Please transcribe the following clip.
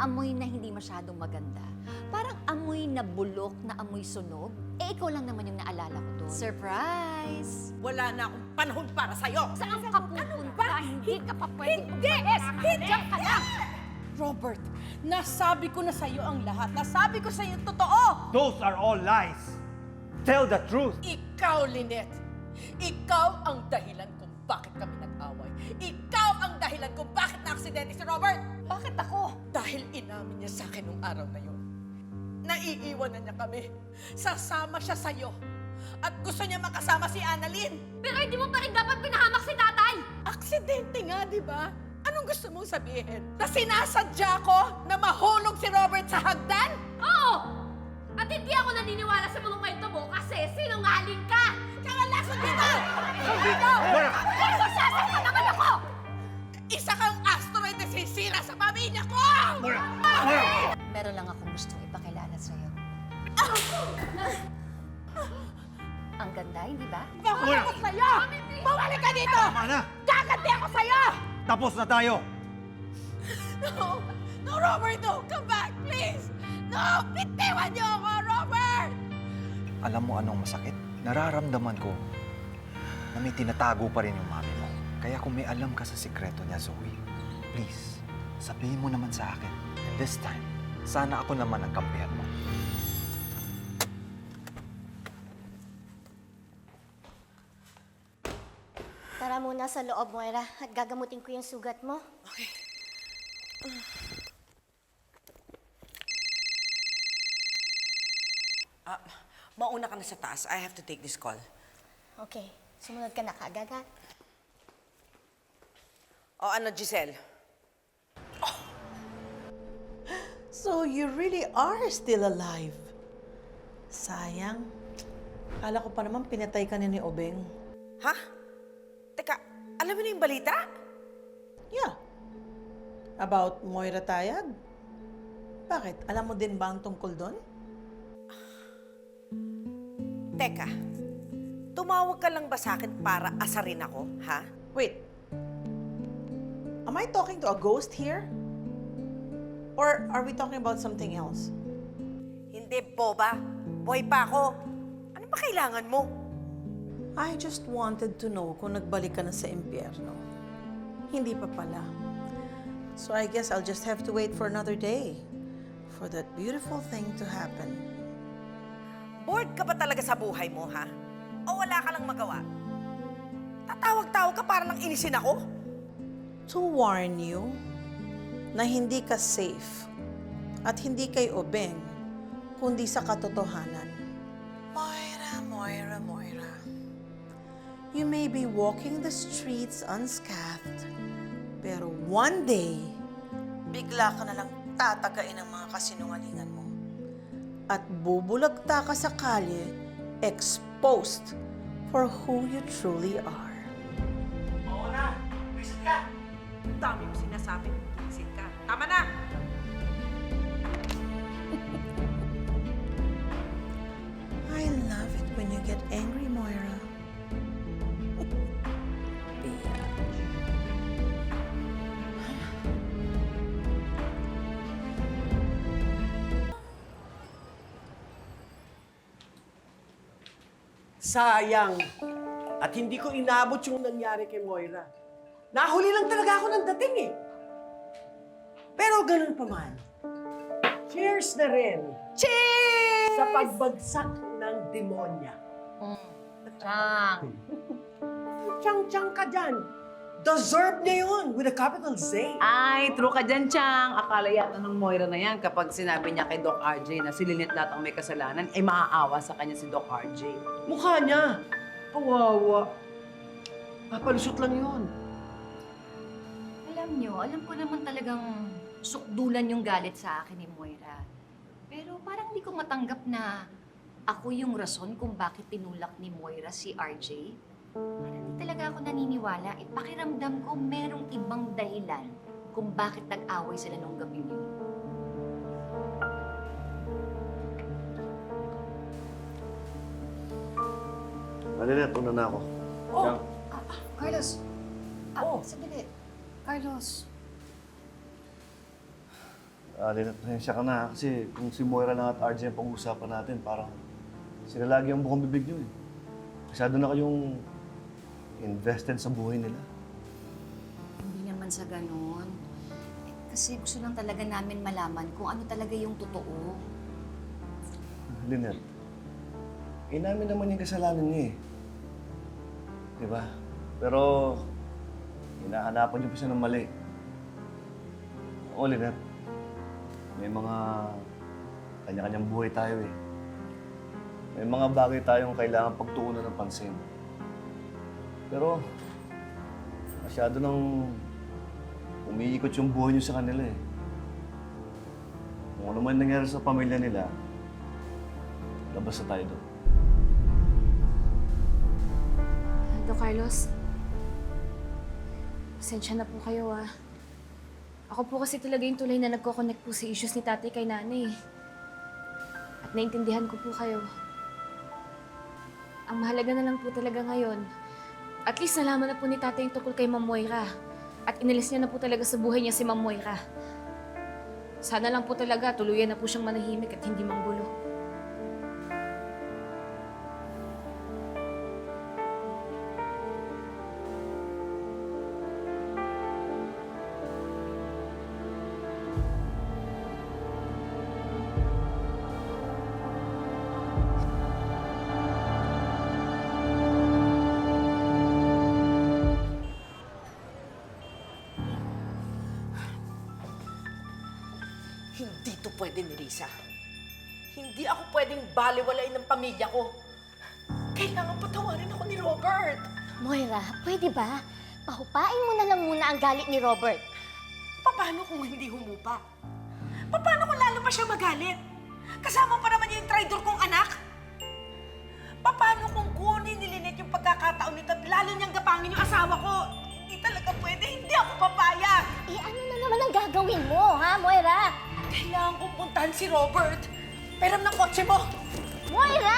amoy na hindi masyadong maganda. Parang amoy na bulok na amoy sunog. Eh, ikaw lang naman yung naalala ko doon. Surprise! Wala na akong panahon para sa'yo! Saan ka pupunta? Hindi ka pa pwedeng Hindi! Hindi! Diyan ka lang! Robert, nasabi ko na sa'yo ang lahat. Nasabi ko sa'yo ang totoo! Those are all lies. Tell the truth. Ikaw, Lynette. Ikaw ang dahilan kung bakit kami nag-away. Ikaw ang dahilan kung bakit na-aksidente si Robert. Bakit ako? Dahil inamin niya sa akin nung araw na yun. Naiiwan na niya kami. Sasama siya sa'yo. At gusto niya makasama si Annalyn. Pero hindi mo pa rin dapat pinahamak si tatay! Aksidente nga, di ba? Anong gusto mong sabihin? Na sinasadya ko na mahulog si Robert sa hagdan? Oo! At hindi ako naniniwala sa mga kwento mo kasi sinungaling ka! Tsaka laso dito! Dito! Pero sasaktan naman ako! Isa kang asteroid na sisira sa pamilya ko! Meron lang akong gustong ipakilala sa'yo. Ang ganda, hindi ba? Bawal ako sa'yo! Bumalik ka dito! Tama na. Gaganti ako sa'yo! Tapos na tayo. No! No, Robert, no! Come back, please! No! Bitiwan niyo ako, Robert! Alam mo anong masakit? Nararamdaman ko na may tinatago pa rin yung mami mo. Kaya kung may alam ka sa sikreto niya, Zoe, please, sabihin mo naman sa akin. And this time, sana ako naman ang kampihan mo. Tara muna sa loob, Moira, at gagamutin ko yung sugat mo. Okay. Mauna ka na sa taas. I have to take this call. Okay, sumunod ka na kaagad, ha? O ano, Giselle? So you really are still alive. Sayang. Kala ko pa naman pinatay ka ni Obeng. Ha? Teka, alam mo na yung balita? Yeah. About Moira Tayag? Bakit? Alam mo din ba ang tungkol doon? Teka, tumawag ka lang ba sa akin para asarin ako, ha? Wait. Am I talking to a ghost here? Or are we talking about something else? Hindi, boba. Boy pa ako. Ano ba kailangan mo? I just wanted to know kung nagbalik ka na sa impyerno. Hindi pa pala. So I guess I'll just have to wait for another day for that beautiful thing to happen. Bored ka ba talaga sa buhay mo, ha? O wala ka lang magawa? Tatawag-tawag ka para lang inisin ako? To warn you na hindi ka safe at hindi kay Obeng, kundi sa katotohanan. Moira, Moira, Moira. You may be walking the streets unscathed, pero one day, bigla ka na lang tatagain ng mga kasinungalingan mo. At bubulagta ka sa kalye, exposed for who you truly are. Oo na! Visit ka! Dami mo sinasabi. Visit ka. Tama na! I love it when you get angry, Moira. Sayang. At hindi ko inabot yung nangyari kay Moira. Nahuli lang talaga ako ng dating eh. Pero ganun pa man. Cheers na rin. Cheers! Sa pagbagsak ng demonya. Chang! Chang-chang ka dyan. Deserve niya yun with a capital Z. Ay, true ka dyan, Chang. Akala yata ng Moira na yan kapag sinabi niya kay Doc RJ na si Lynette lahat ang may kasalanan, ay maaawa sa kanya si Doc RJ. Mukha niya. Kawawa. Papalusot lang yun. Alam ko naman talagang sukdulan yung galit sa akin ni Moira. Pero parang hindi ko matanggap na ako yung rason kung bakit tinulak ni Moira si RJ. Parang hindi talaga ako naniniwala. Pakiramdam ko merong ibang dahilan kung bakit nag-away sila nung gabing yun. Lynette, una na ako. Oh! Carlos! Sandali. Carlos. Lynette, pasensya ka na kasi kung si Moira lang at RJ ang pag-uusapan natin, parang sila lagi ang bukang bibig nyo eh. Masyado na kayong invested sa buhay nila. Hindi naman sa ganun. Kasi gusto lang talaga namin malaman kung ano talaga yung totoo. Lynette, inamin naman yung kasalanan niya eh. Diba? Pero, hinahanapan niyo pa siya ng mali. Oo, Lynette. May mga kanya-kanyang buhay tayo eh. May mga bagay tayong kailangan pagtuunan ng pansin. Pero, masyado nang umiikot yung buhay niyo sa kanila eh. Kung ano man nangyari sa pamilya nila, labas na tayo doon. Doc Carlos, pasensya na po kayo Ako po kasi talaga yung tulay na nagko-connect po sa issues ni tatay kay nanay. At naintindihan ko po kayo. Ang mahalaga na lang po talaga ngayon, at least nalaman na po ni tatay yung tungkol kay Ma'am Moira. At inalis niya na po talaga sa buhay niya si Ma'am Moira. Sana lang po talaga tuluyan na po siyang manahimik at hindi manggulo. Hindi to pwede ni Risa. Hindi ako pwedeng baliwalain ng pamilya ko. Kailangan patawarin ako ni Robert. Moira, pwede ba? Pahupain mo na lang muna ang galit ni Robert. Paano kung hindi humupa? Paano kung lalo pa siya magalit? Kasama pa naman niya yung traitor kong anak? Paano kung kunin ni Lynette yung pagkakataon nito at lalo niyang gapangin yung asawa ko? Hindi talaga pwede. Hindi ako papayag. Eh, ano na naman ang gagawin mo, ha, Moira? Kailangan kong puntahan si Robert. Peram ng kotse mo. Moira!